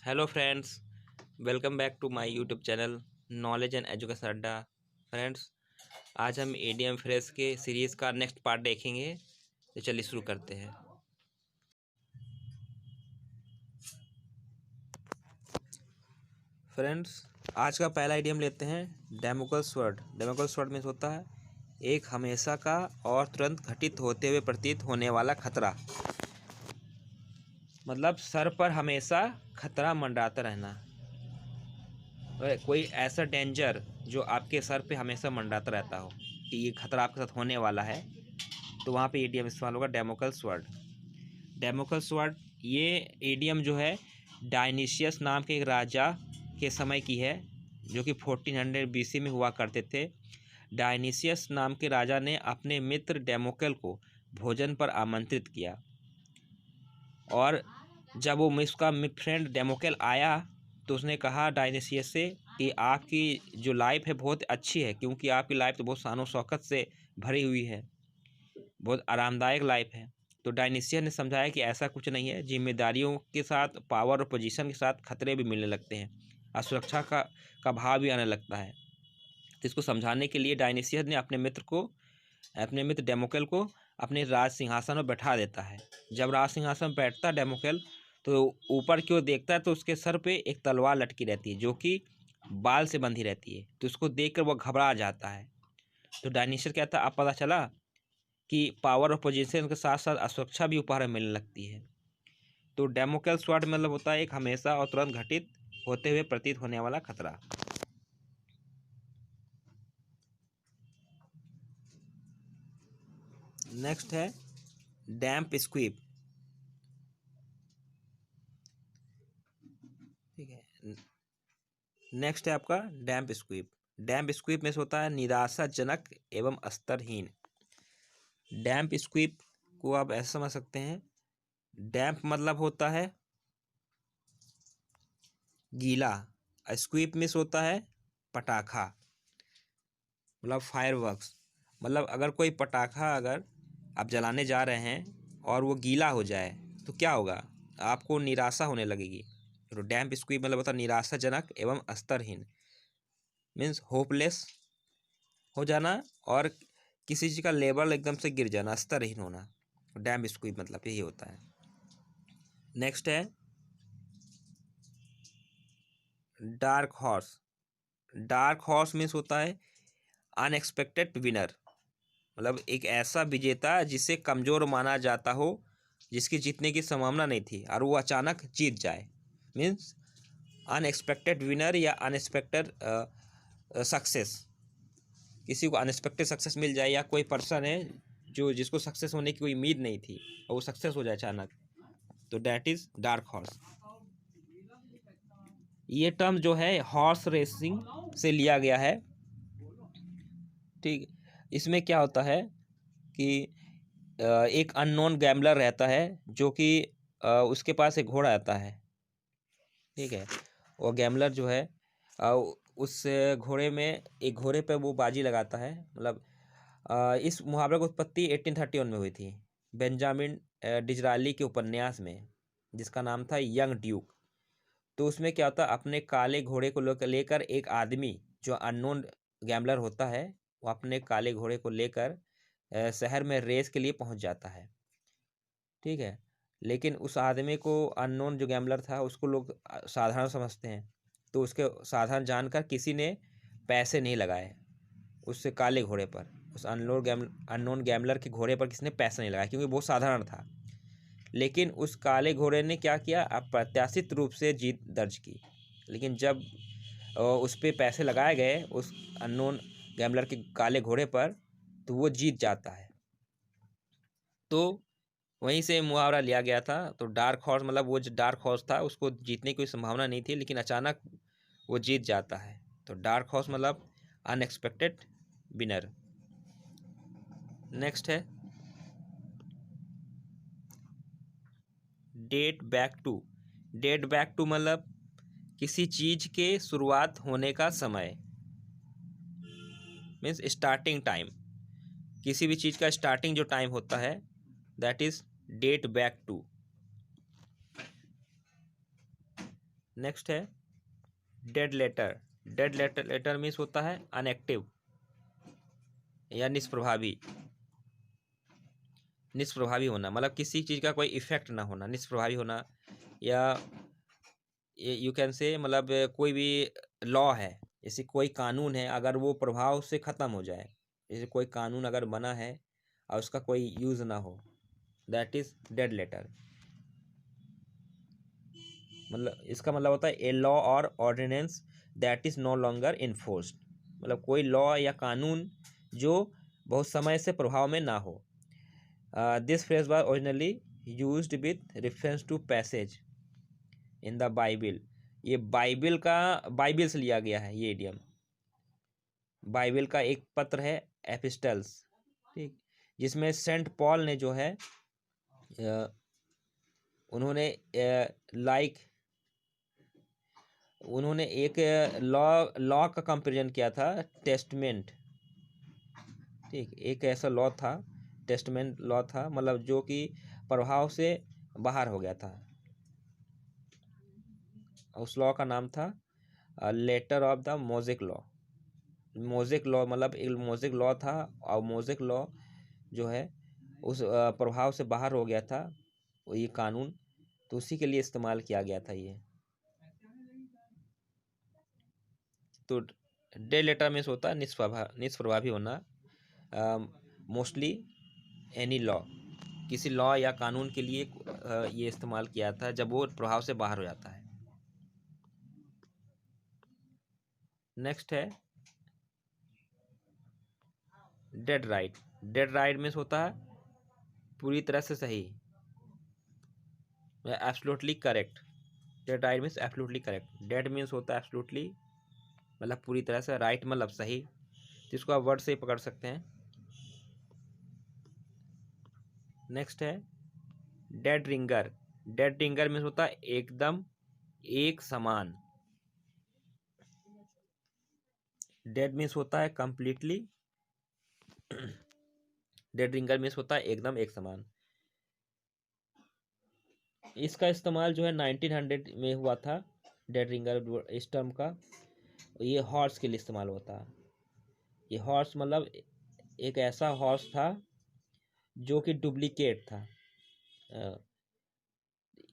Hello friends, welcome back to my YouTube channel knowledge and education Adda. Friends, आज हम idiom phrase के series का next part देखेंगे। तो चलिए शुरू करते हैं। फ्रेंड्स, आज का पहला एडीएम लेते हैं democracy sword. Democracy sword means होता है एक हमेशा का और तुरंत घटित होते हुए प्रतीत होने वाला खतरा। मतलब सर पर हमेशा खतरा मंडराता रहना, कोई ऐसा डेंजर जो आपके सर पे हमेशा मंडराता रहता हो कि ये खतरा आपके साथ होने वाला है, तो वहाँ पे एडीएम इस्तेमाल होगा डेमोक्रेसी स्वर्ड। डेमोक्रेसी स्वर्ड ये एडीएम जो है डायनिशियस नाम के एक राजा के समय की है, जो कि 1400 BC में हुआ करते थे। डायनिशियस नाम के राजा ने अपने मित्र डेमोक्ल को भोजन पर आमंत्रित किया, और जब वो उसका फ्रेंड डेमोक्ल आया तो उसने कहा डायनिशियस से कि आपकी जो लाइफ है बहुत अच्छी है, क्योंकि आपकी लाइफ तो बहुत शानो शौकत से भरी हुई है, बहुत आरामदायक लाइफ है। तो डायनिशियस ने समझाया कि ऐसा कुछ नहीं है, जिम्मेदारियों के साथ पावर और पोजीशन के साथ खतरे भी मिलने लगते हैं, असुरक्षा का भाव भी आने लगता है। तो इसको समझाने के लिए डायनिशियस ने अपने मित्र डेमोक्ल को अपने राज सिंहासन में बैठा देता है। जब राज सिंहासन में बैठता है डेमोक्ल, तो ऊपर की ओर देखता है तो उसके सर पे एक तलवार लटकी रहती है, जो कि बाल से बंधी रहती है। तो उसको देखकर वह घबरा जाता है। तो डायनिशियस कहता है अब पता चला कि पावर और पोजीशन के साथ साथ असुरक्षा भी उपहार में मिलने लगती है। तो डेमोक्रेसी स्वॉर्ड मतलब होता है एक हमेशा और तुरंत घटित होते हुए प्रतीत होने वाला खतरा। नेक्स्ट है डैम्प स्क्वीप। ठीक है, नेक्स्ट है आपका डैम्प स्क्वीप। डैम्प स्क्वीप में से होता है निराशाजनक एवं स्तरहीन। डैम्प स्क्वीप को आप ऐसे समझ सकते हैं, डैम्प मतलब होता है गीला, स्क्वीप में से होता है पटाखा, मतलब फायरवर्क्स। मतलब अगर कोई पटाखा अगर आप जलाने जा रहे हैं और वो गीला हो जाए तो क्या होगा, आपको निराशा होने लगेगी। तो डैम्प स्क्वीप मतलब होता है निराशाजनक एवं स्तरहीन, मीन्स होपलेस हो जाना और किसी चीज़ का लेवल एकदम से गिर जाना, स्तरहीन होना। डैम्प स्क्वीप मतलब यही होता है। नेक्स्ट है dark horse. Dark horse means होता है अनएक्सपेक्टेड विनर, मतलब एक ऐसा विजेता जिसे कमज़ोर माना जाता हो, जिसकी जीतने की संभावना नहीं थी और वो अचानक जीत जाए। मीन्स अनएक्सपेक्टेड विनर या अनएक्सपेक्टेड सक्सेस, किसी को अनएक्सपेक्टेड सक्सेस मिल जाए, या कोई पर्सन है जो जिसको सक्सेस होने की कोई उम्मीद नहीं थी और वो सक्सेस हो जाए अचानक, तो डैट इज़ डार्क हॉर्स। ये टर्म जो है हॉर्स रेसिंग से लिया गया है। ठीक, इसमें क्या होता है कि एक अननोन गैम्बलर रहता है, जो कि उसके पास एक घोड़ा आता है। ठीक है, वो गैम्बलर जो है उस घोड़े में, एक घोड़े पे वो बाजी लगाता है। मतलब इस मुहावरे की उत्पत्ति 1831 में हुई थी, बेंजामिन डिजराली के उपन्यास में, जिसका नाम था यंग ड्यूक। तो उसमें क्या होता है, अपने काले घोड़े को लेकर एक आदमी जो अननोन गैम्बलर होता है, वो अपने काले घोड़े को लेकर शहर में रेस के लिए पहुंच जाता है। ठीक है, लेकिन उस आदमी को, अननोन जो गैम्बलर था, उसको लोग साधारण समझते हैं। तो उसके साधारण जानकर किसी ने पैसे नहीं लगाए उससे काले घोड़े पर, उस अननोन गैम्बलर के घोड़े पर किसी ने पैसे नहीं लगाया, क्योंकि बहुत साधारण था। लेकिन उस काले घोड़े ने क्या किया, अप्रत्याशित रूप से जीत दर्ज की। लेकिन जब उस पर पैसे लगाए गए उस अननोन गैम्बलर के काले घोड़े पर, तो वो जीत जाता है। तो वहीं से मुहावरा लिया गया था। तो डार्क हॉर्स मतलब वो जो डार्क हॉर्स था उसको जीतने की कोई संभावना नहीं थी, लेकिन अचानक वो जीत जाता है। तो डार्क हॉर्स मतलब अनएक्सपेक्टेड विनर। नेक्स्ट है date back to. Date back to मतलब किसी चीज के शुरुआत होने का समय, मीन्स स्टार्टिंग टाइम। किसी भी चीज का स्टार्टिंग जो टाइम होता है, that is date back to. Next है dead letter. Dead letter means होता है अनएक्टिव या निष्प्रभावी। निष्प्रभावी होना मतलब किसी चीज़ का कोई इफेक्ट ना होना, निष्प्रभावी होना। या यू कैन से मतलब कोई भी लॉ है, जैसे कोई कानून है, अगर वो प्रभाव से ख़त्म हो जाए, जैसे कोई कानून अगर बना है और उसका कोई यूज़ ना हो, दैट इज़ डेड लेटर। मतलब इसका मतलब होता है ए लॉ और ordinance that is no longer enforced. मतलब कोई लॉ या कानून जो बहुत समय से प्रभाव में ना हो। This phrase was originally used with reference to passage in the Bible. ये बाइबिल से लिया गया है ये इडियम। बाइबिल का एक पत्र है एपिस्टल्स, ठीक, जिसमें सेंट पॉल ने जो है उन्होंने उन्होंने एक लॉ का कंपेरिजन किया था टेस्टमेंट। ठीक, एक ऐसा लॉ था, टेस्टमेंट लॉ था, मतलब जो कि प्रभाव से बाहर हो गया था। उस लॉ का नाम था letter of the Mosaic law. Mosaic law मतलब एक मोज़ेक लॉ था, और मोज़ेक लॉ जो है उस प्रभाव से बाहर हो गया था ये कानून, तो उसी के लिए इस्तेमाल किया गया था ये। तो डेड लेटर में होता है निष्प्रभावी होना। मोस्टली एनी लॉ, किसी लॉ या कानून के लिए ये इस्तेमाल किया था जब वो प्रभाव से बाहर हो जाता है। नेक्स्ट है dead right. Dead right means होता है पूरी तरह से सही, absolutely correct. Dead right means absolutely correct. Dead means होता है एब्सोल्युटली मतलब पूरी तरह से, राइट मतलब सही, जिसको आप वर्ड से ही पकड़ सकते हैं। नेक्स्ट है dead ringer. Dead ringer means होता है एकदम एक समान। डेड मीन्स होता है कंप्लीटली, डेड रिंगर मीन्स होता है एकदम एक समान। इसका इस्तेमाल जो है 1900 में हुआ था, डेड रिंगर इस टर्म का। ये हॉर्स के लिए इस्तेमाल होता है। ये हॉर्स मतलब एक ऐसा हॉर्स था जो कि डुप्लीकेट था।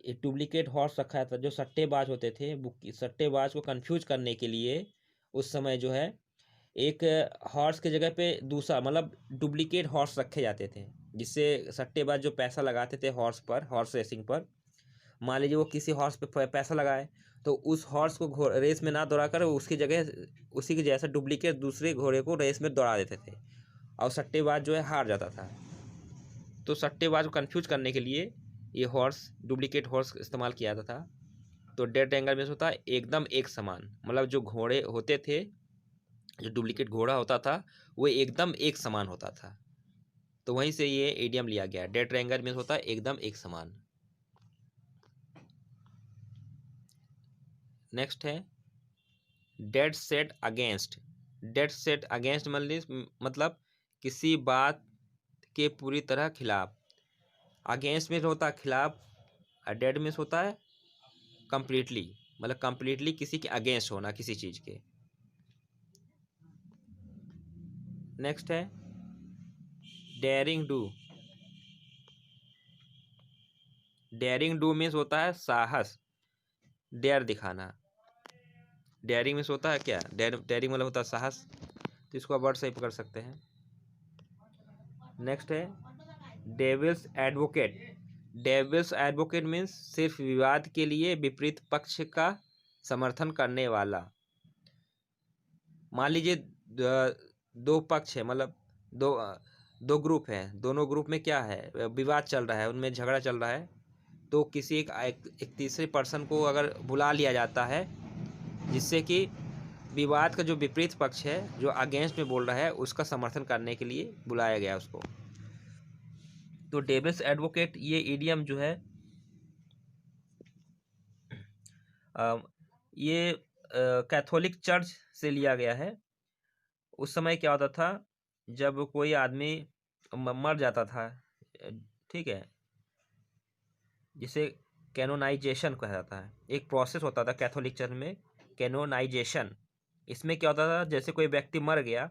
एक डुप्लीकेट हॉर्स रखा था, जो सट्टेबाज होते थे, सट्टेबाज को कंफ्यूज करने के लिए उस समय जो है एक हॉर्स के जगह पे दूसरा मतलब डुप्लीकेट हॉर्स रखे जाते थे, जिससे सट्टेबाज जो पैसा लगाते थे हॉर्स पर, हॉर्स रेसिंग पर, मान लीजिए वो किसी हॉर्स पे पैसा लगाए, तो उस हॉर्स को रेस में ना दौड़ा कर उसकी जगह उसी के जैसा डुप्लीकेट दूसरे घोड़े को रेस में दौड़ा देते थे, और सट्टेबाज जो है हार जाता था। तो सट्टेबाज को कंफ्यूज करने के लिए ये हॉर्स, डुप्लीकेट हॉर्स इस्तेमाल किया जाता था। तो डेड एंगल में होता है एकदम एक समान, मतलब जो घोड़े होते थे, जो डुप्लीकेट घोड़ा होता था वो एकदम एक समान होता था। तो वहीं से ये इडियम लिया गया। डेड ट्रायंगल में होता है एकदम एक समान। नेक्स्ट है dead set against. Dead set against मतलब किसी बात के पूरी तरह खिलाफ। अगेंस्ट में होता है खिलाफ, और डेड में होता है कंप्लीटली, मतलब कंप्लीटली किसी के अगेंस्ट होना किसी चीज के। नेक्स्ट है derring do. Derring do means होता है साहस, डेयर दिखाना। डेयरिंग मीन्स होता है क्या, डेयरिंग मतलब होता है साहस, तो इसको आप वर्ड से ही पकड़ सकते हैं। नेक्स्ट है devil's advocate. Devil's advocate means सिर्फ विवाद के लिए विपरीत पक्ष का समर्थन करने वाला। मान लीजिए दो पक्ष है, मतलब दो ग्रुप है, दोनों ग्रुप में क्या है, विवाद चल रहा है, उनमें झगड़ा चल रहा है, तो किसी एक तीसरे पर्सन को अगर बुला लिया जाता है, जिससे कि विवाद का जो विपरीत पक्ष है, जो अगेंस्ट में बोल रहा है, उसका समर्थन करने के लिए बुलाया गया उसको। तो डेविल्स एडवोकेट ये इडियम जो है ये कैथोलिक चर्च से लिया गया है। उस समय क्या होता था, जब कोई आदमी मर जाता था, ठीक है, जिसे कैनोनाइजेशन कहा जाता है। एक प्रोसेस होता था कैथोलिक चर्च में, कैनोनाइजेशन। इसमें क्या होता था, जैसे कोई व्यक्ति मर गया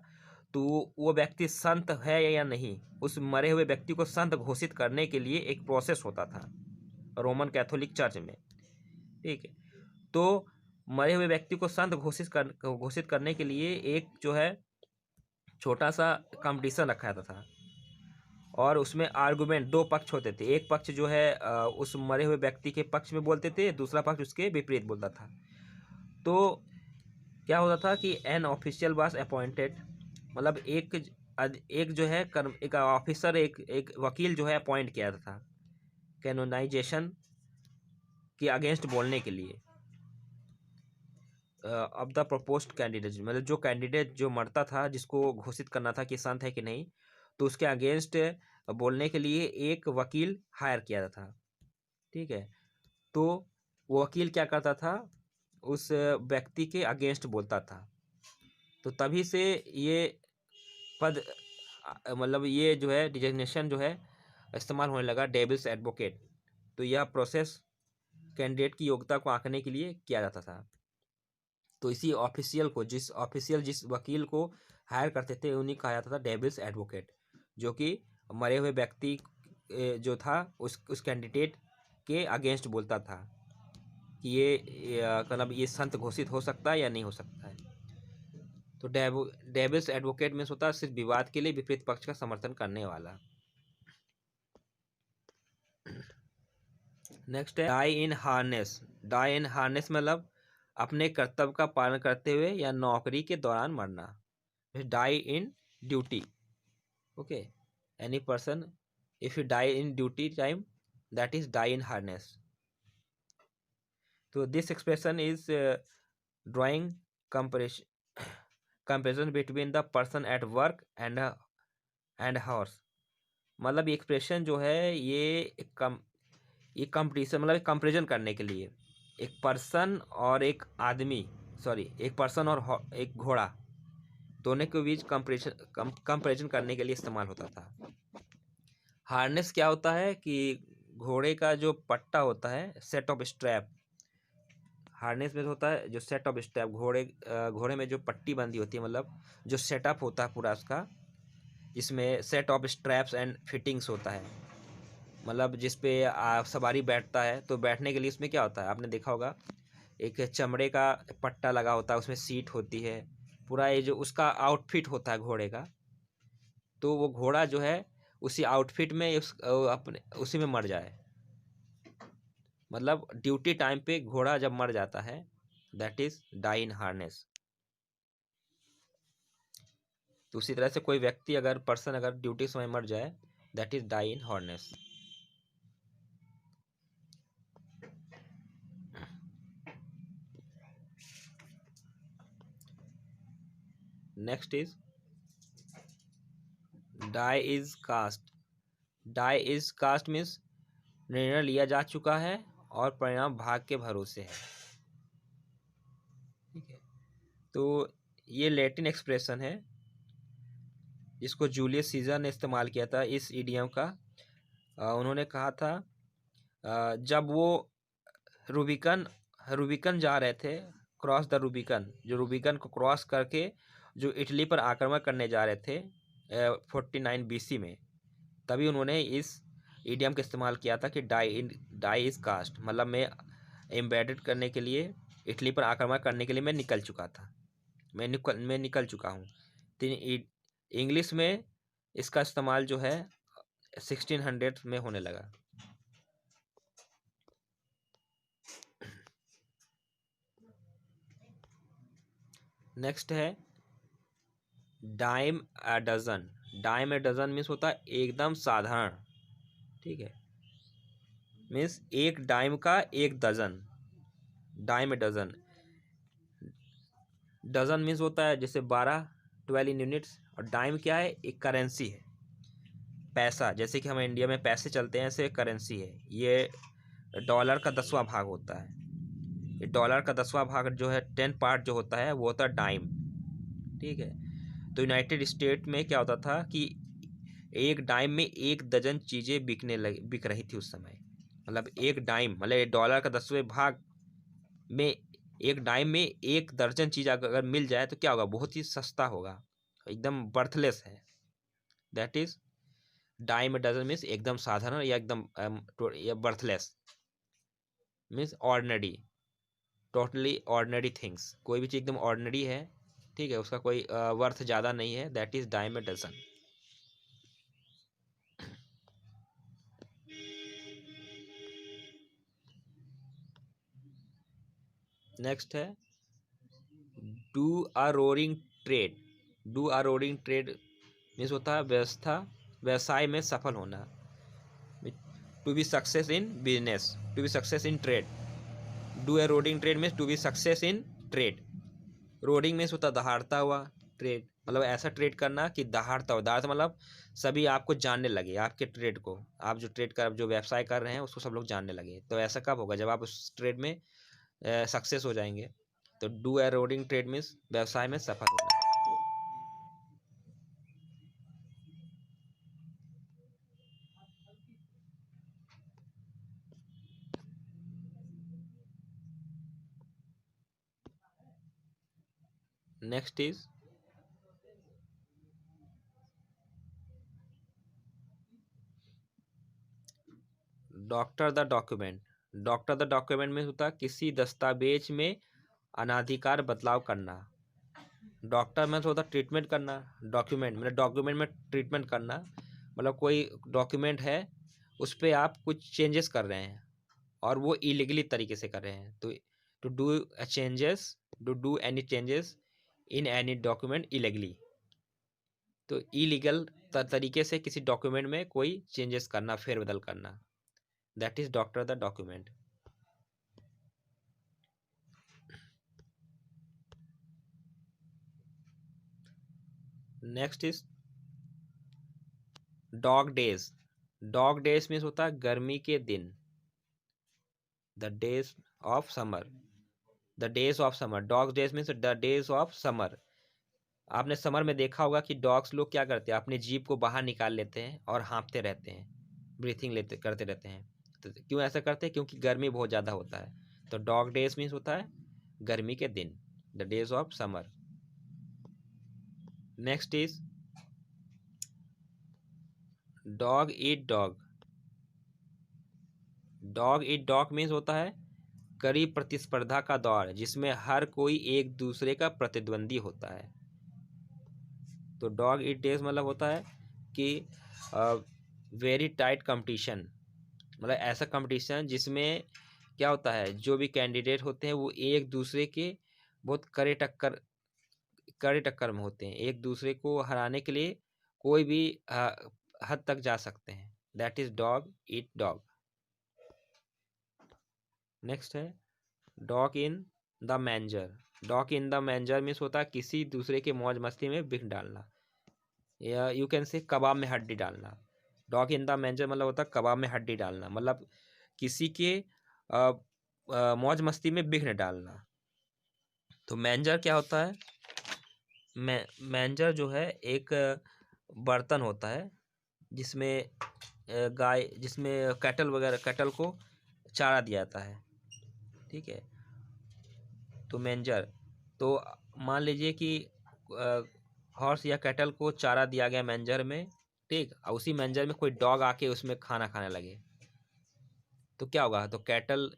तो वो व्यक्ति संत है या नहीं, उस मरे हुए व्यक्ति को संत घोषित करने के लिए एक प्रोसेस होता था रोमन कैथोलिक चर्च में। ठीक है, तो मरे हुए व्यक्ति को संत घोषित करने के लिए एक जो है छोटा सा कंपटीशन रखा जाता था, और उसमें आर्गुमेंट, दो पक्ष होते थे। एक पक्ष जो है उस मरे हुए व्यक्ति के पक्ष में बोलते थे, दूसरा पक्ष उसके विपरीत बोलता था। तो क्या होता था कि एन ऑफिशियल वाज अपॉइंटेड, मतलब एक जो है एक ऑफिसर, एक वकील जो है अपॉइंट किया था कैनोनाइजेशन के अगेंस्ट बोलने के लिए। अब द प्रपोज्ड कैंडिडेट, मतलब जो कैंडिडेट जो मरता था, जिसको घोषित करना था कि संत है कि नहीं, तो उसके अगेंस्ट बोलने के लिए एक वकील हायर किया था। ठीक है, तो वो वकील क्या करता था, उस व्यक्ति के अगेंस्ट बोलता था। तो तभी से ये पद, मतलब ये जो है डिजिग्नेशन जो है इस्तेमाल होने लगा, डेविल्स एडवोकेट। तो यह प्रोसेस कैंडिडेट की योग्यता को आंकने के लिए किया जाता था। तो इसी ऑफिशियल को, जिस वकील को हायर करते थे, उन्हीं कहा जाता था डेविल्स एडवोकेट, जो कि मरे हुए व्यक्ति जो था उस कैंडिडेट के अगेंस्ट बोलता था कि ये मतलब ये संत घोषित हो सकता है या नहीं हो सकता है। तो डेविल्स एडवोकेट में होता है सिर्फ विवाद के लिए विपरीत पक्ष का समर्थन करने वाला। नेक्स्ट है die in harness. Die in harness मतलब अपने कर्तव्य का पालन करते हुए या नौकरी के दौरान मरना। Die in duty, okay, any person if you die in duty time, that is die in harness. तो this expression is drawing comparison between the person at work and horse. मतलब ये एक्सप्रेशन जो है ये कंपटीशन, मतलब comparison करने के लिए एक पर्सन और एक आदमी, सॉरी, एक पर्सन और एक घोड़ा, दोनों के बीच कंपेरिजन करने के लिए इस्तेमाल होता था। हार्नेस क्या होता है कि घोड़े का जो पट्टा होता है, सेट ऑफ स्ट्रैप। हार्नेस में होता है जो सेट ऑफ स्ट्रैप, घोड़े में जो पट्टी बंधी होती है, मतलब जो सेटअप होता है पूरा उसका, जिसमें set of straps and fittings होता है। मतलब जिस पे सवारी बैठता है, तो बैठने के लिए इसमें क्या होता है, आपने देखा होगा, एक चमड़े का पट्टा लगा होता है, उसमें सीट होती है, पूरा ये जो उसका आउटफिट होता है घोड़े का। तो वो घोड़ा जो है उसी आउटफिट में अपने उसी में मर जाए, मतलब ड्यूटी टाइम पे घोड़ा जब मर जाता है, that is die in harness. तो उसी तरह से कोई व्यक्ति अगर ड्यूटी समय मर जाए, that is die in harness. Next is die is cast. Die is cast means निर्णय लिया जा चुका है और परिणाम भाग के भरोसे है। ठीक है, तो ये लैटिन एक्सप्रेशन है जिसको जूलियस सीजर ने इस्तेमाल किया था इस इडियम का। उन्होंने कहा था जब वो रूबिकन जा रहे थे, क्रॉस द रूबिकन, जो रूबिकन को क्रॉस करके जो इटली पर आक्रमण करने जा रहे थे 49 BC में, तभी उन्होंने इस इडियम का इस्तेमाल किया था कि डाई इज कास्ट, मतलब मैं एम्बेडेड करने के लिए, इटली पर आक्रमण करने के लिए मैं निकल चुका था, मैं निकल चुका हूँ। तो इंग्लिश में इसका इस्तेमाल जो है 1600 में होने लगा। नेक्स्ट है dime a dozen. Dime a dozen means होता है एकदम साधारण। ठीक है, मीन्स एक डाइम का एक dozen, dime a dozen. Dozen means होता है जैसे 12 इन यूनिट्स, और डाइम क्या है, एक करेंसी है, पैसा, जैसे कि हम इंडिया में पैसे चलते हैं ऐसे करेंसी है। ये डॉलर का 10वां भाग होता है। ये डॉलर का 10वां भाग जो है 10 पार्ट जो होता है वो होता है डाइम। ठीक है, तो यूनाइटेड स्टेट में क्या होता था कि एक डाइम में एक डजन चीज़ें बिक रही थी उस समय। मतलब एक डाइम, मतलब डॉलर का 10वें भाग में एक डाइम में 1 दर्जन चीज अगर मिल जाए तो क्या होगा, बहुत ही सस्ता होगा, एकदम बर्थलेस है। That is dime dozen means एकदम साधारण या एकदम या worthless means ordinary, totally ordinary things, कोई भी चीज एकदम ऑर्डिनरी है, ठीक है, उसका कोई वर्थ ज़्यादा नहीं है, that is dime a dozen. Next है do a roaring trade. Do a roaring trade means होता है व्यवसाय में सफल होना। To be success in business, to be success in trade. Do a roaring trade means to be success in trade. Roaring means होता दहाड़ता हुआ, trade मतलब ऐसा ट्रेड करना कि दहाड़ता हुआ, दहाड़ता मतलब सभी आपको जानने लगे, आपके ट्रेड को, आप जो ट्रेड कर जो व्यवसाय कर रहे हैं उसको सब लोग जानने लगे। तो ऐसा कब होगा, जब आप उस ट्रेड में सक्सेस हो जाएंगे। तो do a roaring trade means व्यवसाय में सफल होना। Next is doctor the document. Doctor the document में होता है किसी दस्तावेज में अनाधिकार बदलाव करना। डॉक्टर में तो होता ट्रीटमेंट करना, डॉक्यूमेंट मतलब डॉक्यूमेंट में ट्रीटमेंट करना, मतलब कोई डॉक्यूमेंट है उस पर आप कुछ चेंजेस कर रहे हैं और वो इलीगली तरीके से कर रहे हैं। तो to do changes, to do any changes in any document illegally, तो इलीगल तरीके से किसी डॉक्यूमेंट में कोई चेंजेस करना, फेरबदल करना, that is doctor the document. Next is dog days. Dog days means होता है गर्मी के दिन, the days of summer, the days of summer. Dog days means the days of summer. आपने समर में देखा होगा कि डॉग्स लोग क्या करते हैं, अपने जीभ को बाहर निकाल लेते हैं और हाँफते रहते हैं, ब्रीथिंग लेते करते रहते हैं। तो क्यों ऐसा करते हैं, क्योंकि गर्मी बहुत ज़्यादा होता है। तो डॉग डेज मीन्स होता है गर्मी के दिन, the days of summer. Next is dog eat dog. Dog eat dog means होता है कड़ी प्रतिस्पर्धा का दौर जिसमें हर कोई एक दूसरे का प्रतिद्वंदी होता है। तो डॉग ईट डेज मतलब होता है कि वेरी टाइट कंपटीशन, मतलब ऐसा कंपटीशन जिसमें क्या होता है, जो भी कैंडिडेट होते हैं वो एक दूसरे के बहुत कड़े टक्कर में होते हैं, एक दूसरे को हराने के लिए कोई भी हद तक जा सकते हैं, that is dog eat dog. Next है dog in the manger. Dog in the manger means होता है किसी दूसरे के मौज मस्ती में विघ्न डालना, या यू कैन से कबाब में हड्डी डालना। डॉग इन द मैंजर मतलब होता है कबाब में हड्डी डालना, मतलब किसी के मौज मस्ती में विघ्न डालना। तो मैंजर क्या होता है, मैंजर जो है एक बर्तन होता है जिसमें गाय, जिसमें कैटल वगैरह, कैटल को चारा दिया जाता है, ठीक है। तो मैंजर, तो मान लीजिए कि हॉर्स या कैटल को चारा दिया गया मैंजर में, ठीक, और उसी मैंजर में कोई डॉग आके उसमें खाना खाने लगे, तो क्या होगा, तो कैटल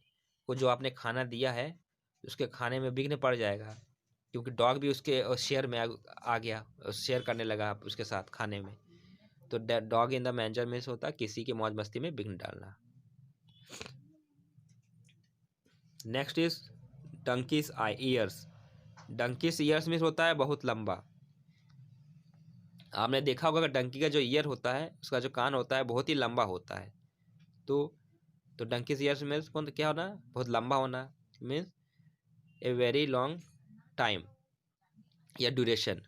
को जो आपने खाना दिया है उसके खाने में विघ्न पड़ जाएगा, क्योंकि डॉग भी उसके शेयर में आ गया, शेयर करने लगा उसके साथ खाने में। तो डॉग इन द मैंजर में होता है किसी की मौज मस्ती में विघ्न डालना। Next is donkeys I years. Donkeys years में होता है बहुत लंबा। आपने देखा होगा कि डंकी का जो ईयर होता है, उसका जो कान होता है बहुत ही लंबा होता है। तो डंकीज ईयर्स में कौन क्या होना, बहुत लंबा होना, means a very long time या ड्यूरेशन,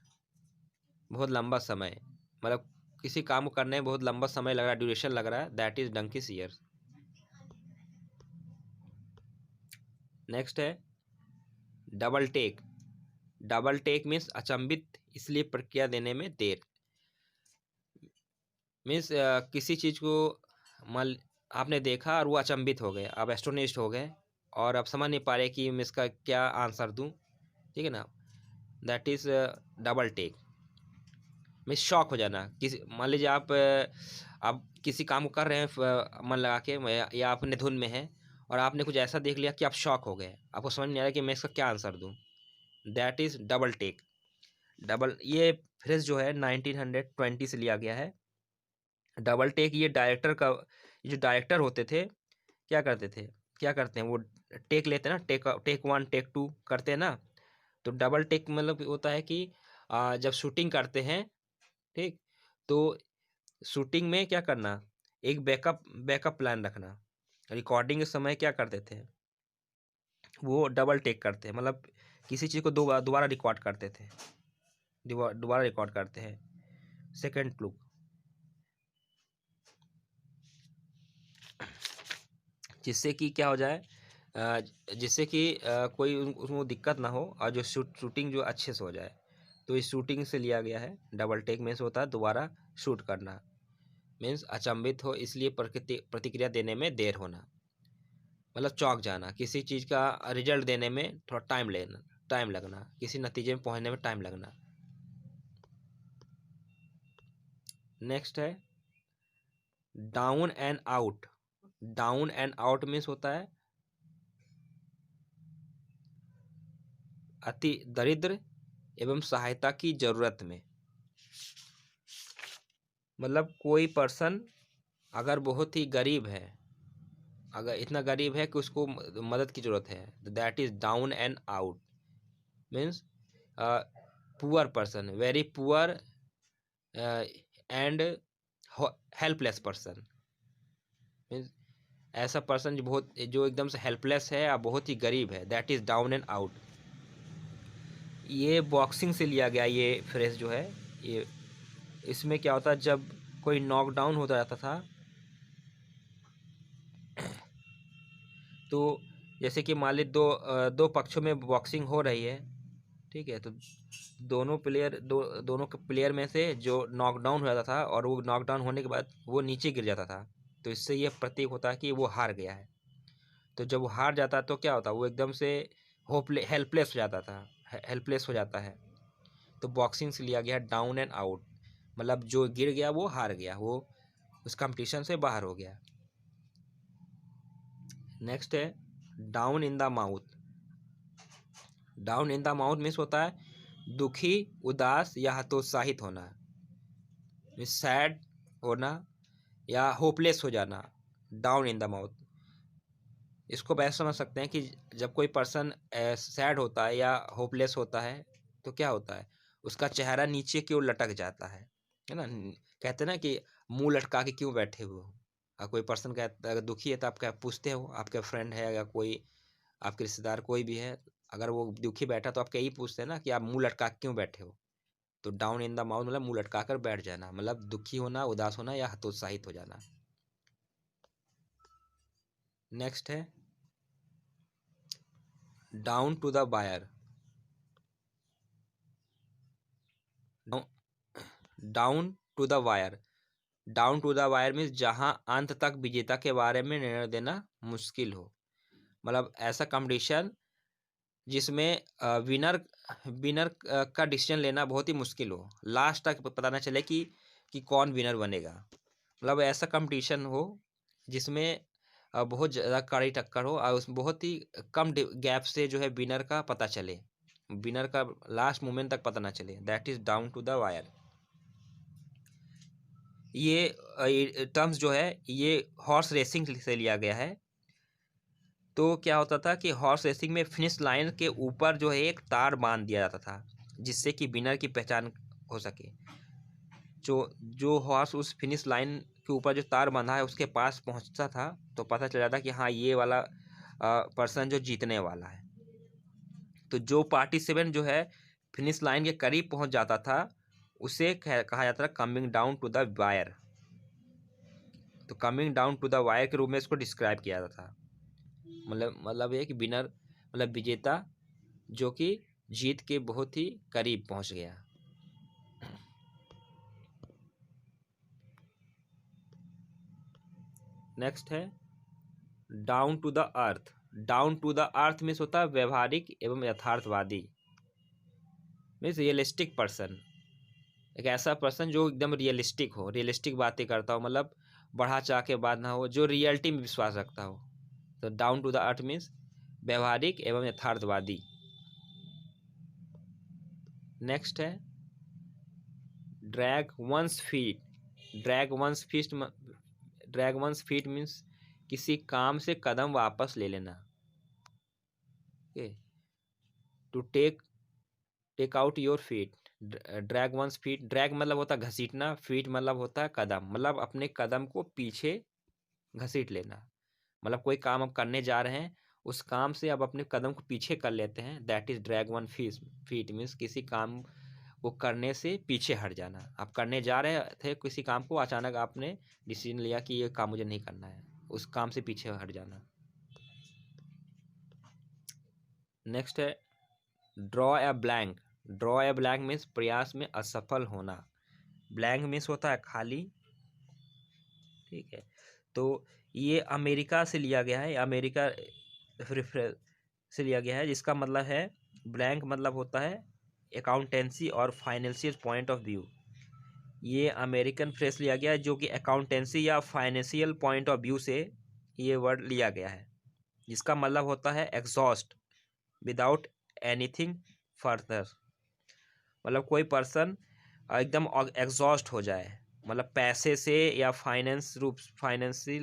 बहुत लंबा समय, मतलब किसी काम को करने में बहुत लंबा समय लग रहा है, ड्यूरेशन लग रहा है, that is donkey's years. Next है double take. Double take means अचंभित इसलिए प्रक्रिया देने में देर, मीन्स किसी चीज़ को मान आपने देखा और वो अचंभित हो गए, आप एस्टोनिश्ड हो गए और आप समझ नहीं पा रहे कि मैं इसका क्या आंसर दूं, ठीक है ना। That is double take. मैं शॉक हो जाना, किसी मान लीजिए आप किसी काम को कर रहे हैं मन लगा के, या अपने धुन में है और आपने कुछ ऐसा देख लिया कि आप शॉक हो गए, आपको समझ नहीं आ रहा कि मैं इसका क्या आंसर दूं। That is double take. ये फ्रेज जो है 1920 से लिया गया है। डबल टेक ये जो डायरेक्टर होते थे क्या करते थे, क्या करते हैं वो, टेक लेते हैं ना, टेक 1 टेक 2 करते हैं ना। तो डबल टेक मतलब होता है कि जब शूटिंग करते हैं, ठीक, तो शूटिंग में क्या करना, एक बैकअप प्लान रखना। रिकॉर्डिंग के समय क्या करते थे, वो डबल टेक करते हैं, मतलब किसी चीज़ को दोबारा रिकॉर्ड करते थे, दोबारा रिकॉर्ड करते हैं, सेकंड लुक, जिससे कि क्या हो जाए, जिससे कि कोई उसको दिक्कत ना हो और जो शूटिंग जो अच्छे से हो जाए। तो इस शूटिंग से लिया गया है। डबल टेक मीन्स होता है दोबारा शूट करना, मीन्स अचंभित हो इसलिए प्रतिक्रिया देने में देर होना, मतलब चौंक जाना, किसी चीज़ का रिजल्ट देने में थोड़ा टाइम लगना, किसी नतीजे में पहुंचने में टाइम लगना। नेक्स्ट है down and out. Down and out means होता है अति दरिद्र एवं सहायता की जरूरत में। मतलब कोई पर्सन अगर बहुत ही गरीब है, अगर इतना गरीब है कि उसको मदद की जरूरत है, that is down and out. Means poor person, very poor and helpless person. Means ऐसा पर्सन जो एकदम से हेल्पलेस है या बहुत ही गरीब है, that is down and out. ये बॉक्सिंग से लिया गया ये फ्रेज जो है। ये इसमें क्या होता है, जब कोई नॉकडाउन होता रहता था, तो जैसे कि मान ली दो पक्षों में बॉक्सिंग हो रही है, ठीक है, तो दोनों के प्लेयर में से जो नॉकडाउन हो जाता था और वो नॉकडाउन होने के बाद वो नीचे गिर जाता था, तो इससे ये प्रतीक होता है कि वो हार गया है। तो जब वो हार जाता है तो क्या होता है, वो एकदम से हेल्पलेस हो जाता था, हेल्पलेस हो जाता है। तो बॉक्सिंग से लिया गया डाउन एंड आउट, मतलब जो गिर गया वो हार गया, वो उस कंपटीशन से बाहर हो गया। नेक्स्ट है down in the mouth. Down in the mouth means होता है दुखी, उदास या हतोत्साहित होना, सैड होना या होपलेस हो जाना, डाउन इन द माउथ। इसको वैसे समझ सकते हैं कि जब कोई पर्सन सैड होता है या होपलेस होता है तो क्या होता है, उसका चेहरा नीचे की ओर लटक जाता है ना। कहते हैं ना कि मुंह लटका के क्यों बैठे हुए हो। कोई पर्सन कहता अगर दुखी है तो आप क्या पूछते हो, आपके फ्रेंड है या कोई आपके रिश्तेदार कोई भी है, अगर वो दुखी बैठा तो आप यही पूछते हैं ना कि आप मुंह लटका के क्यों बैठे हो। तो डाउन इन द माउथ मतलब मुंह लटका कर बैठ जाना, मतलब दुखी होना, उदास होना या हतोत्साहित हो जाना। नेक्स्ट है down to the wire. Down to the wire. Down to the wire means जहां अंत तक विजेता के बारे में निर्णय देना मुश्किल हो, मतलब ऐसा कंपटीशन जिसमें विनर विनर का डिसीजन लेना बहुत ही मुश्किल हो, लास्ट तक पता ना चले कि कौन विनर बनेगा। मतलब ऐसा कंपटीशन हो जिसमें बहुत ज़्यादा कड़ी टक्कर हो और उसमें बहुत ही कम गैप से जो है विनर का पता चले, विनर का लास्ट मोमेंट तक पता ना चले, that is down to the wire. ये टर्म्स जो है ये हॉर्स रेसिंग से लिया गया है। तो क्या होता था कि हॉर्स रेसिंग में फिनिश लाइन के ऊपर जो है एक तार बांध दिया जाता था, जिससे कि विनर की पहचान हो सके। जो जो हॉर्स उस फिनिश लाइन के ऊपर जो तार बंधा है उसके पास पहुंचता था तो पता चल जाता कि हाँ ये वाला पर्सन जो जीतने वाला है। तो जो पार्टिसिपेंट जो है फिनिश लाइन के करीब पहुंच जाता था उसे कहा जाता था coming down to the wire. तो coming down to the wire के रूप में इसको डिस्क्राइब किया जाता था। मतलब ये कि विनर मतलब विजेता जो कि जीत के बहुत ही करीब पहुंच गया। नेक्स्ट है down to the earth. Down to the earth means होता है व्यवहारिक एवं यथार्थवादी, मीन्स रियलिस्टिक पर्सन। एक ऐसा पर्सन जो एकदम रियलिस्टिक हो, रियलिस्टिक बातें करता हो, मतलब बढ़ा चढ़ा के बात ना हो, जो रियलिटी में विश्वास रखता हो। तो down to the earth means व्यवहारिक एवं यथार्थवादी। नेक्स्ट है drag one's feet. Drag one's feet drag one's feet means किसी काम से कदम वापस ले लेना। To take out your feet. Drag one's feet, drag मतलब होता है घसीटना, फीट मतलब होता है कदम, मतलब अपने कदम को पीछे घसीट लेना। मतलब कोई काम आप करने जा रहे हैं, उस काम से आप अपने कदम को पीछे कर लेते हैं, that is drag one feet means किसी काम को करने से पीछे हट जाना। आप करने जा रहे थे किसी काम को, अचानक आपने डिसीजन लिया कि ये काम मुझे नहीं करना है, उस काम से पीछे हट जाना। नेक्स्ट है draw a blank. Draw a blank means प्रयास में असफल होना। ब्लैंक मीन्स होता है खाली, ठीक है। तो ये अमेरिका से लिया गया है, अमेरिका से लिया गया है, जिसका मतलब है ब्लैंक मतलब होता है अकाउंटेंसी और फाइनेंशियल पॉइंट ऑफ व्यू। ये अमेरिकन फ्रेज लिया गया है जो कि अकाउंटेंसी या फाइनेंशियल पॉइंट ऑफ व्यू से ये वर्ड लिया गया है, जिसका मतलब होता है एग्जॉस्ट विदाउट एनीथिंग फर्दर। मतलब कोई पर्सन एकदम एग्जॉस्ट हो जाए, मतलब पैसे से या फाइनेंशियली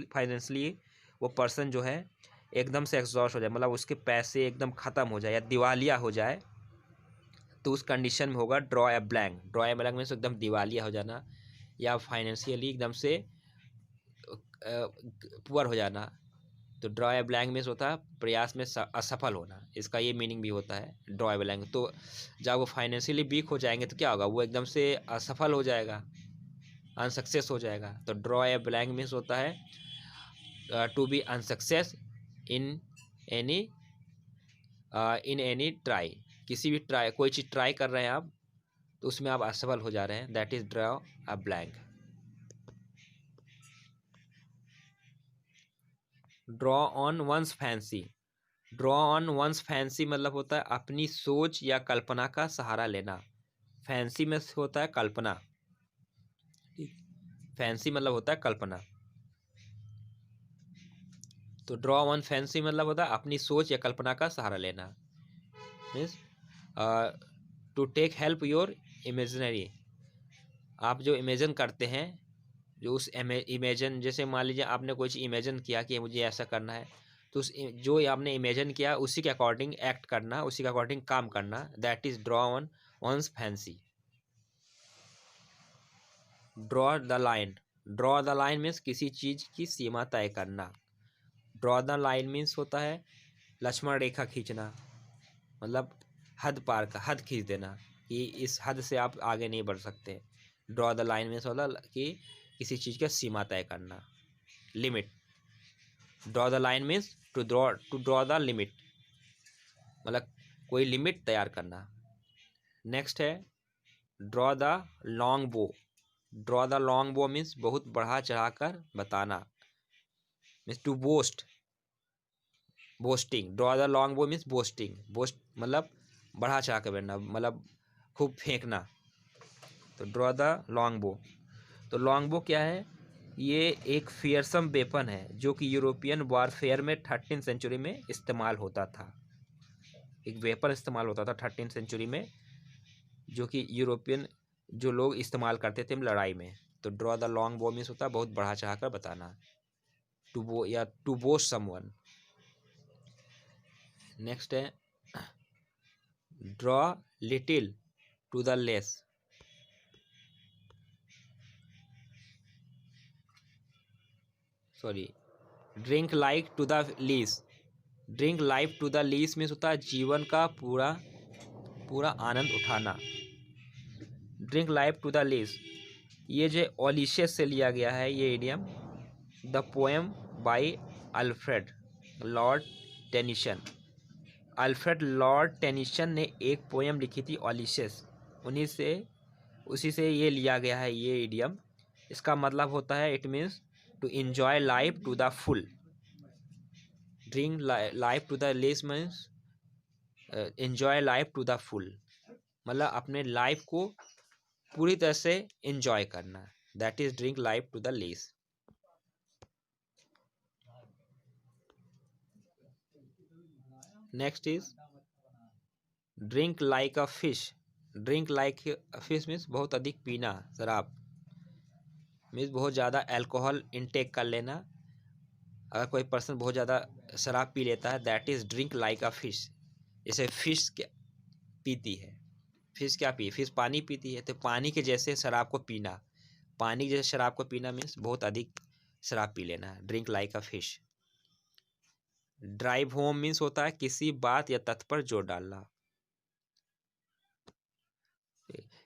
वो पर्सन जो है एकदम से एग्जॉस्ट हो जाए, मतलब उसके पैसे एकदम ख़त्म हो जाए या दिवालिया हो जाए, तो उस कंडीशन में होगा draw a blank. Draw a blank में से एकदम दिवालिया हो जाना या फाइनेंशियली एकदम से पुअर हो जाना। तो ड्रॉ ए ब्लैंक मीन्स होता है प्रयास में असफल होना, इसका ये मीनिंग भी होता है ड्रॉ ए ब्लैंक। तो जब वो फाइनेंशियली वीक हो जाएंगे तो क्या होगा, वो एकदम से असफल हो जाएगा, अनसक्सेस हो जाएगा। तो ड्रॉ ए ब्लैंक मीन्स होता है to be unsuccess in any try. किसी भी ट्राई, कोई चीज़ ट्राई कर रहे हैं आप, तो उसमें आप असफल हो जा रहे हैं, that is draw a blank. Draw on one's fancy. Draw on one's fancy मतलब होता है अपनी सोच या कल्पना का सहारा लेना। फैंसी में होता है कल्पना, फैंसी मतलब होता है कल्पना। तो ड्रॉ ऑन फैंसी मतलब होता है अपनी सोच या कल्पना का सहारा लेना, means to take help your imaginary. आप जो इमेजिन करते हैं, जो उस इमेजिन, जैसे मान लीजिए आपने कोई चीज़ इमेजिन किया कि मुझे ऐसा करना है, तो उस जो आपने इमेजिन किया उसी के अकॉर्डिंग एक्ट करना, उसी के अकॉर्डिंग काम करना, that is draw on one's fancy. Draw the line. Draw the line means किसी चीज़ की सीमा तय करना। ड्रॉ द लाइन मीन्स होता है लक्ष्मण रेखा खींचना, मतलब हद पार का, हद खींच देना कि इस हद से आप आगे नहीं बढ़ सकते। ड्रॉ द लाइन मीन्स होता कि किसी चीज़ का सीमा तय करना, limit. Draw the line means to draw the limit, मतलब कोई लिमिट तैयार करना। नेक्स्ट है draw the long bow. Draw the long bow means बहुत बढ़ा चढ़ाकर बताना, means to boast, boasting. Draw the long bow means boasting, boast मतलब बढ़ा चढ़ा कर बैठना, मतलब खूब फेंकना। तो ड्रॉ द लॉन्ग बो। तो लॉन्ग बो क्या है, ये एक फियरसम वेपन है जो कि यूरोपियन वॉरफेयर में 13वीं सेंचुरी में इस्तेमाल होता था। एक वेपन इस्तेमाल होता था 13वीं सेंचुरी में, जो कि यूरोपियन जो लोग इस्तेमाल करते थे लड़ाई में। तो draw the long bow means होता है बहुत बढ़ा चढ़ा कर बताना, टू बो या टू बोस्ट समवन। नेक्स्ट है draw little to the lees. Sorry, drink like to the lees. Drink life to the lees means होता है जीवन का पूरा पूरा आनंद उठाना। Drink life to the lees, ये जो ओलिशियस से लिया गया है ये idiom. The poem by Alfred Lord Tennyson. Alfred Lord Tennyson ने एक पोएम लिखी थी ओलिशियस, उसी से ये लिया गया है ये इडियम। इसका मतलब होता है it means to enjoy life to the full. Drink life to the lees means enjoy life to the full, मतलब अपने लाइफ को पूरी तरह से एंजॉय करना, that is drink life to the lees. Next is drink like a fish. Drink like a fish means बहुत अधिक पीना, शराब मीन्स बहुत ज़्यादा अल्कोहल इनटेक कर लेना। अगर कोई पर्सन बहुत ज़्यादा शराब पी लेता है, that is drink like a fish. जैसे फिश क्या पीती है, फिश क्या पी, फिश पानी पीती है, तो पानी के जैसे शराब को पीना, पानी के जैसे शराब को पीना मीन्स बहुत अधिक शराब पी लेना, drink like a fish. Drive home means होता है किसी बात या तथ्य पर जोर डालना,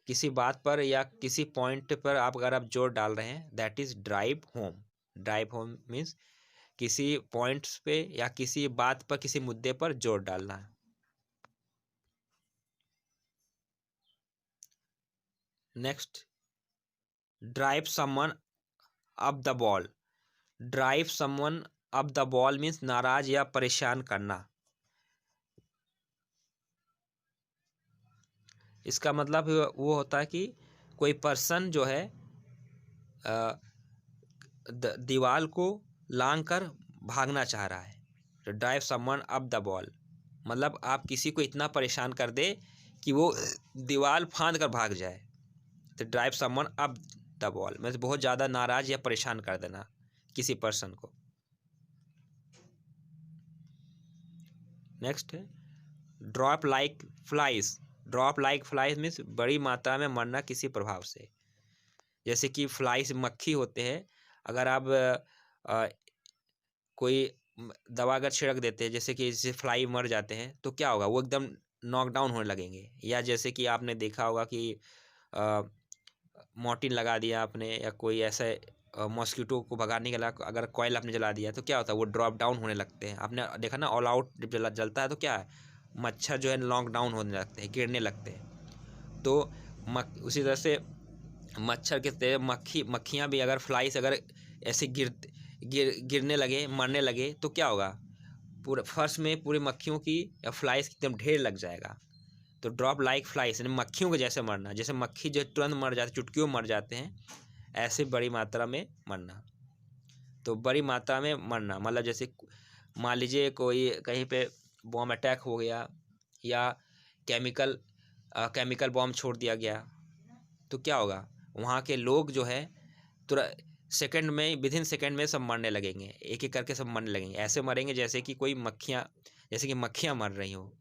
किसी बात पर या किसी पॉइंट पर अगर आप जोर डाल रहे हैं, that is drive home. Drive home means किसी पॉइंट्स पे या किसी बात पर, किसी मुद्दे पर जोर डालना। Next, drive someone up the ball. Drive someone up the ball means नाराज या परेशान करना। इसका मतलब वो होता है कि कोई पर्सन जो है दीवार को लांग कर भागना चाह रहा है, तो drive someone up the ball, मतलब आप किसी को इतना परेशान कर दे कि वो दीवार फांद कर भाग जाए, तो drive someone up the ball मतलब बहुत ज़्यादा नाराज या परेशान कर देना किसी पर्सन को। नेक्स्ट है drop like flies. Drop like flies means बड़ी मात्रा में मरना किसी प्रभाव से, जैसे कि फ्लाइज मक्खी होते हैं, अगर आप कोई दवा अगर छिड़क देते हैं, जैसे कि इससे फ्लाई मर जाते हैं, तो क्या होगा, वो एकदम नॉकडाउन होने लगेंगे। या जैसे कि आपने देखा होगा कि मॉर्टिन लगा दिया आपने, या कोई ऐसे मॉस्किटो को भगाने के लिए अगर कॉइल आपने जला दिया, तो क्या होता है, वो ड्रॉप डाउन होने लगते हैं। आपने देखा ना, ऑल आउट जब जलता है तो क्या है, मच्छर जो है लॉकडाउन होने लगते हैं, गिरने लगते हैं। तो उसी तरह से मच्छर के तेज मक्खियाँ भी अगर फ्लाई से अगर ऐसे गिरने लगे, मरने लगे, तो क्या होगा, पूरे फर्श में पूरी मक्खियों की या फ्लाइज की एकदम ढेर लग जाएगा। तो ड्रॉप लाइक फ्लाइज यानी मक्खियों के जैसे मरना, जैसे मक्खी जो तुरंत मर जाते, चुटकियों मर जाते हैं, ऐसे बड़ी मात्रा में मरना। तो बड़ी मात्रा में मरना मतलब जैसे मान लीजिए कोई कहीं पे बॉम्ब अटैक हो गया या केमिकल बॉम्ब छोड़ दिया गया, तो क्या होगा, वहाँ के लोग जो है तुरंत सेकंड में, विदिन सेकंड में सब मरने लगेंगे, एक एक करके सब मरने लगेंगे, ऐसे मरेंगे जैसे कि कोई मक्खियाँ, जैसे कि मक्खियाँ मर रही हो।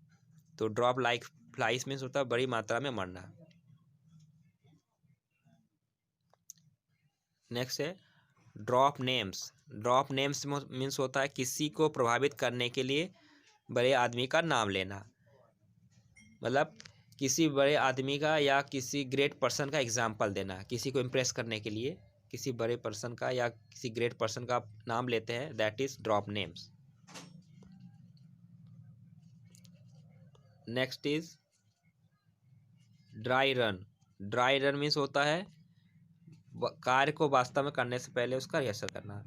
तो ड्रॉप लाइक फ्लाइज मीन्स होता है बड़ी मात्रा में मरना। नेक्स्ट है drop names. Drop names means होता है किसी को प्रभावित करने के लिए बड़े आदमी का नाम लेना, मतलब किसी बड़े आदमी का या किसी ग्रेट पर्सन का एग्जाम्पल देना, किसी को इम्प्रेस करने के लिए किसी बड़े पर्सन का या किसी ग्रेट पर्सन का नाम लेते हैं, that is drop names. Next is dry run. Dry run means होता है कार्य को वास्तव में करने से पहले उसका रिहर्सल करना।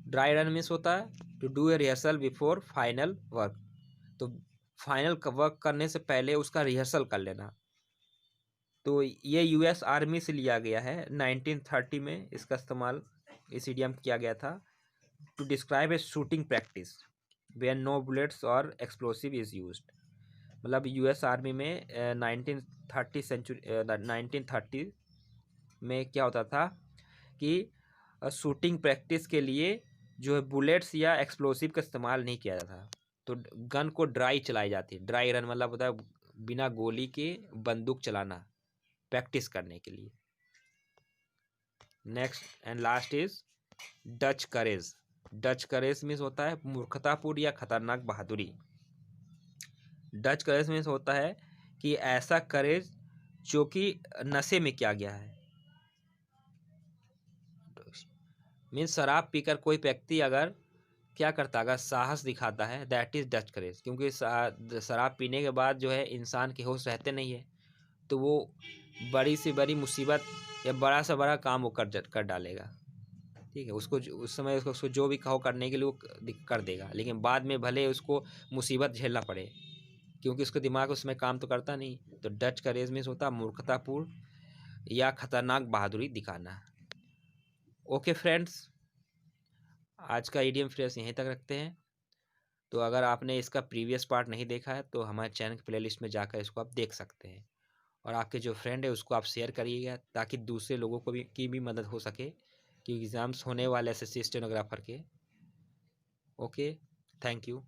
ड्राई रन मीन्स होता है to do a rehearsal before final work, तो फाइनल वर्क करने से पहले उसका रिहर्सल कर लेना। तो ये यूएस आर्मी से लिया गया है, 1930 में इसका इस्तेमाल, इस इडियम किया गया था to describe a shooting practice where no bullets or explosive is used. मतलब यूएस आर्मी में 1930 में क्या होता था कि शूटिंग प्रैक्टिस के लिए जो है बुलेट्स या एक्सप्लोसिव का इस्तेमाल नहीं किया जाता, तो गन को ड्राई चलाई जाती। ड्राई रन मतलब होता है बिना गोली के बंदूक चलाना, प्रैक्टिस करने के लिए। Next and last is Dutch courage. Dutch courage means होता है मूर्खतापूर्ण या खतरनाक बहादुरी। डच करेज मीन्स होता है कि ऐसा करेज जो कि नशे में किया गया है, मीन्स शराब पीकर कोई व्यक्ति अगर क्या करता है, अगर साहस दिखाता है, दैट इज डच करेज। क्योंकि शराब पीने के बाद जो है इंसान के होश रहते नहीं है, तो वो बड़ी से बड़ी मुसीबत या बड़ा से बड़ा काम वो कर डालेगा। ठीक है, उसको उस समय उसको जो भी कहो करने के लिए वो कर देगा, लेकिन बाद में भले उसको मुसीबत झेलना पड़े, क्योंकि उसका दिमाग उसमें काम तो करता नहीं। तो डच करेज में होता मूर्खतापूर्ण या खतरनाक बहादुरी दिखाना। ओके फ्रेंड्स, आज का ईडियम फ्रेज यहीं तक रखते हैं। तो अगर आपने इसका प्रीवियस पार्ट नहीं देखा है तो हमारे चैनल की प्लेलिस्ट में जाकर इसको आप देख सकते हैं, और आपके जो फ्रेंड है उसको आप शेयर करिएगा ताकि दूसरे लोगों को भी की भी मदद हो सके कि एग्ज़ाम्स होने वाले एसएससी स्टेनोग्राफर के। Okay, thank you.